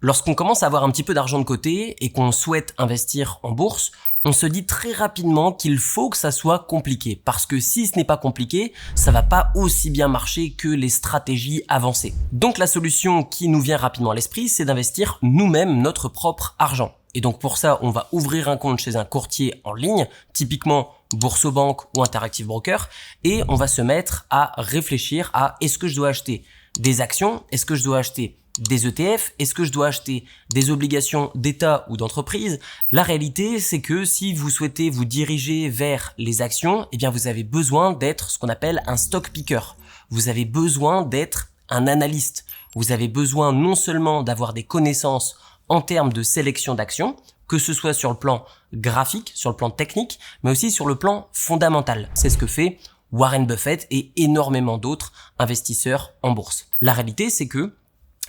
Lorsqu'on commence à avoir un petit peu d'argent de côté et qu'on souhaite investir en bourse, on se dit très rapidement qu'il faut que ça soit compliqué. Parce que si ce n'est pas compliqué, ça va pas aussi bien marcher que les stratégies avancées. Donc la solution qui nous vient rapidement à l'esprit, c'est d'investir nous-mêmes notre propre argent. Et donc pour ça, on va ouvrir un compte chez un courtier en ligne, typiquement Boursobank ou Interactive Broker, et on va se mettre à réfléchir à est-ce que je dois acheter des actions, est-ce que je dois acheter des ETF, est-ce que je dois acheter des obligations d'État ou d'entreprise? La réalité, c'est que si vous souhaitez vous diriger vers les actions, eh bien vous avez besoin d'être ce qu'on appelle un stock picker. Vous avez besoin d'être un analyste. Vous avez besoin non seulement d'avoir des connaissances en termes de sélection d'actions, que ce soit sur le plan graphique, sur le plan technique, mais aussi sur le plan fondamental. C'est ce que fait Warren Buffett et énormément d'autres investisseurs en bourse. La réalité, c'est que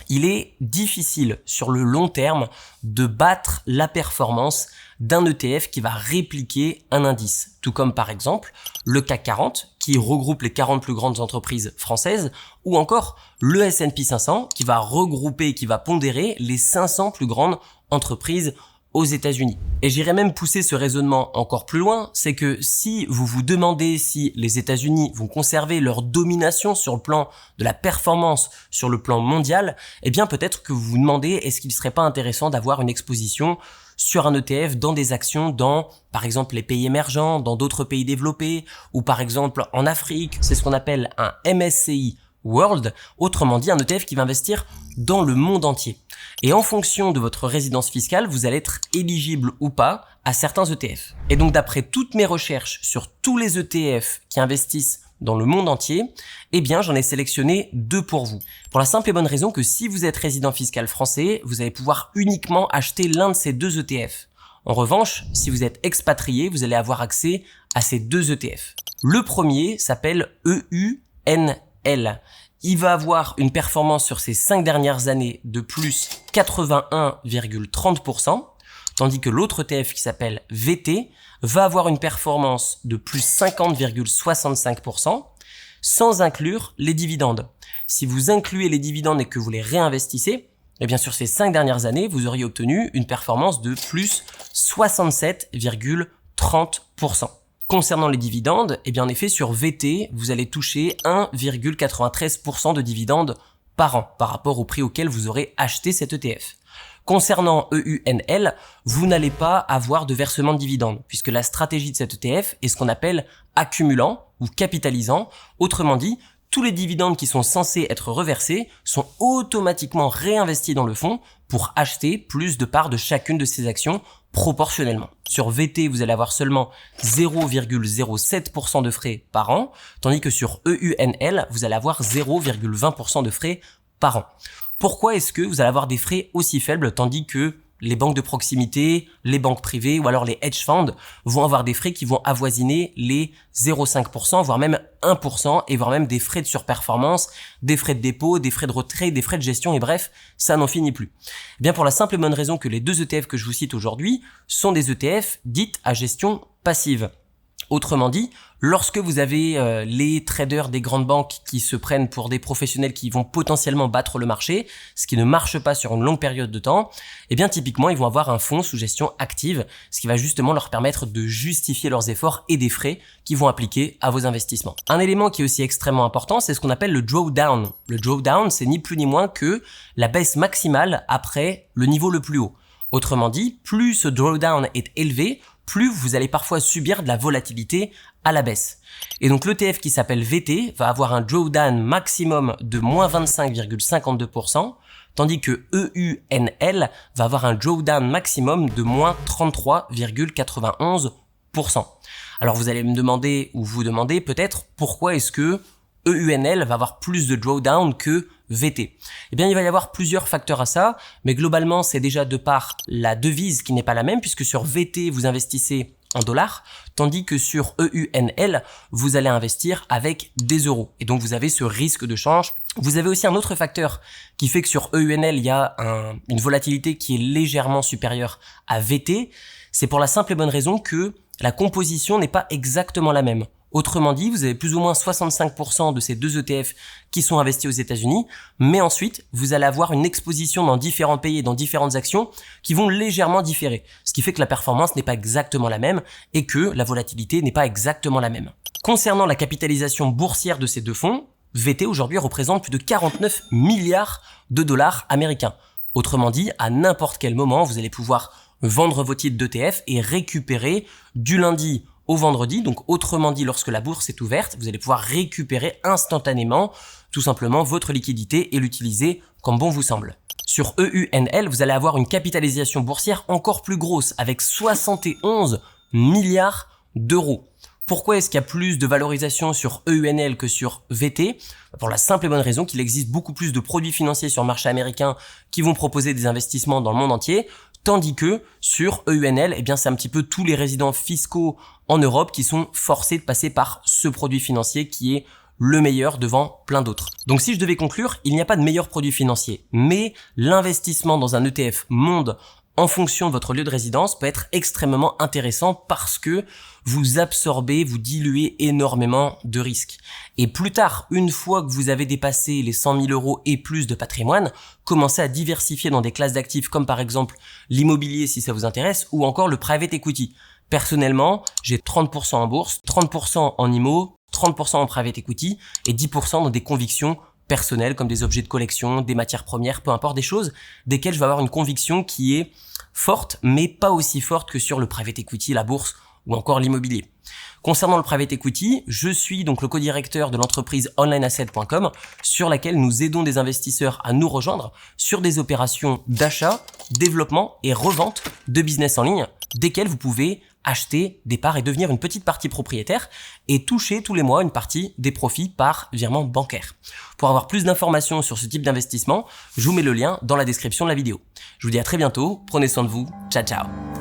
il est difficile sur le long terme de battre la performance d'un ETF qui va répliquer un indice. Tout comme par exemple le CAC 40 qui regroupe les 40 plus grandes entreprises françaises ou encore le S&P 500 qui va regrouper, qui va pondérer les 500 plus grandes entreprises aux États-Unis. Et j'irais même pousser ce raisonnement encore plus loin, c'est que si vous vous demandez si les États-Unis vont conserver leur domination sur le plan de la performance, sur le plan mondial, eh bien peut-être que vous vous demandez est-ce qu'il ne serait pas intéressant d'avoir une exposition sur un ETF dans des actions dans, par exemple, les pays émergents, dans d'autres pays développés, ou par exemple en Afrique. C'est ce qu'on appelle un MSCI World, autrement dit un ETF qui va investir dans le monde entier. Et en fonction de votre résidence fiscale, vous allez être éligible ou pas à certains ETF. Et donc d'après toutes mes recherches sur tous les ETF qui investissent dans le monde entier, eh bien j'en ai sélectionné 2 pour vous. Pour la simple et bonne raison que si vous êtes résident fiscal français, vous allez pouvoir uniquement acheter l'un de ces 2 ETF. En revanche, si vous êtes expatrié, vous allez avoir accès à ces 2 ETF. Le premier s'appelle EUNL. Il va avoir une performance sur ces 5 dernières années de plus 81,30%, tandis que l'autre ETF qui s'appelle VT va avoir une performance de plus 50,65%, sans inclure les dividendes. Si vous incluez les dividendes et que vous les réinvestissez, eh bien sur ces 5 dernières années, vous auriez obtenu une performance de plus 67,30%. Concernant les dividendes, eh bien en effet sur VT, vous allez toucher 1,93% de dividendes par an par rapport au prix auquel vous aurez acheté cet ETF. Concernant EUNL, vous n'allez pas avoir de versement de dividendes puisque la stratégie de cet ETF est ce qu'on appelle accumulant ou capitalisant. Autrement dit, tous les dividendes qui sont censés être reversés sont automatiquement réinvestis dans le fonds pour acheter plus de parts de chacune de ces actions proportionnellement. Sur VT, vous allez avoir seulement 0,07% de frais par an, tandis que sur EUNL, vous allez avoir 0,20% de frais par an. Pourquoi est-ce que vous allez avoir des frais aussi faibles tandis que les banques de proximité, les banques privées ou alors les hedge funds vont avoir des frais qui vont avoisiner les 0,5%, voire même 1% et voire même des frais de surperformance, des frais de dépôt, des frais de retrait, des frais de gestion et bref, ça n'en finit plus. Eh bien pour la simple et bonne raison que les 2 ETF que je vous cite aujourd'hui sont des ETF dites à gestion passive. Autrement dit, lorsque vous avez les traders des grandes banques qui se prennent pour des professionnels qui vont potentiellement battre le marché, ce qui ne marche pas sur une longue période de temps, eh bien typiquement ils vont avoir un fonds sous gestion active, ce qui va justement leur permettre de justifier leurs efforts et des frais qu'ils vont appliquer à vos investissements. Un élément qui est aussi extrêmement important, c'est ce qu'on appelle le drawdown. Le drawdown, c'est ni plus ni moins que la baisse maximale après le niveau le plus haut. Autrement dit, plus ce drawdown est élevé, plus vous allez parfois subir de la volatilité à la baisse. Et donc l'ETF qui s'appelle VT va avoir un drawdown maximum de moins 25,52%, tandis que EUNL va avoir un drawdown maximum de moins 33,91%. Alors vous allez me demander, ou vous demander peut-être, pourquoi est-ce que EUNL va avoir plus de drawdown que VT. Eh bien, il va y avoir plusieurs facteurs à ça, mais globalement, c'est déjà de par la devise qui n'est pas la même, puisque sur VT, vous investissez en dollars, tandis que sur EUNL, vous allez investir avec des euros. Et donc, vous avez ce risque de change. Vous avez aussi un autre facteur qui fait que sur EUNL, il y a une volatilité qui est légèrement supérieure à VT. C'est pour la simple et bonne raison que la composition n'est pas exactement la même. Autrement dit, vous avez plus ou moins 65% de ces 2 ETF qui sont investis aux États-Unis, mais ensuite, vous allez avoir une exposition dans différents pays et dans différentes actions qui vont légèrement différer. Ce qui fait que la performance n'est pas exactement la même et que la volatilité n'est pas exactement la même. Concernant la capitalisation boursière de ces 2 fonds, VT aujourd'hui représente plus de 49 milliards de dollars américains. Autrement dit, à n'importe quel moment, vous allez pouvoir vendre vos titres d'ETF et récupérer du lundi au vendredi. Donc autrement dit, lorsque la bourse est ouverte, vous allez pouvoir récupérer instantanément tout simplement votre liquidité et l'utiliser comme bon vous semble. Sur EUNL, vous allez avoir une capitalisation boursière encore plus grosse avec 71 milliards d'euros. Pourquoi est-ce qu'il y a plus de valorisation sur EUNL que sur VT? Pour la simple et bonne raison qu'il existe beaucoup plus de produits financiers sur le marché américain qui vont proposer des investissements dans le monde entier, tandis que sur EUNL, c'est un petit peu tous les résidents fiscaux en Europe qui sont forcés de passer par ce produit financier qui est le meilleur devant plein d'autres. Donc si je devais conclure, il n'y a pas de meilleur produit financier, mais l'investissement dans un ETF monde en fonction de votre lieu de résidence peut être extrêmement intéressant parce que vous absorbez, vous diluez énormément de risques. Et plus tard, une fois que vous avez dépassé les 100 000 euros et plus de patrimoine, commencez à diversifier dans des classes d'actifs comme par exemple l'immobilier si ça vous intéresse ou encore le private equity. Personnellement, j'ai 30% en bourse, 30% en IMO, 30% en private equity et 10% dans des convictions personnelles comme des objets de collection, des matières premières, peu importe, des choses desquelles je vais avoir une conviction qui est forte mais pas aussi forte que sur le private equity, la bourse ou encore l'immobilier. Concernant le private equity, je suis donc le co-directeur de l'entreprise onlineasset.com sur laquelle nous aidons des investisseurs à nous rejoindre sur des opérations d'achat, développement et revente de business en ligne desquelles vous pouvez acheter des parts et devenir une petite partie propriétaire et toucher tous les mois une partie des profits par virement bancaire. Pour avoir plus d'informations sur ce type d'investissement, je vous mets le lien dans la description de la vidéo. Je vous dis à très bientôt, prenez soin de vous, ciao ciao.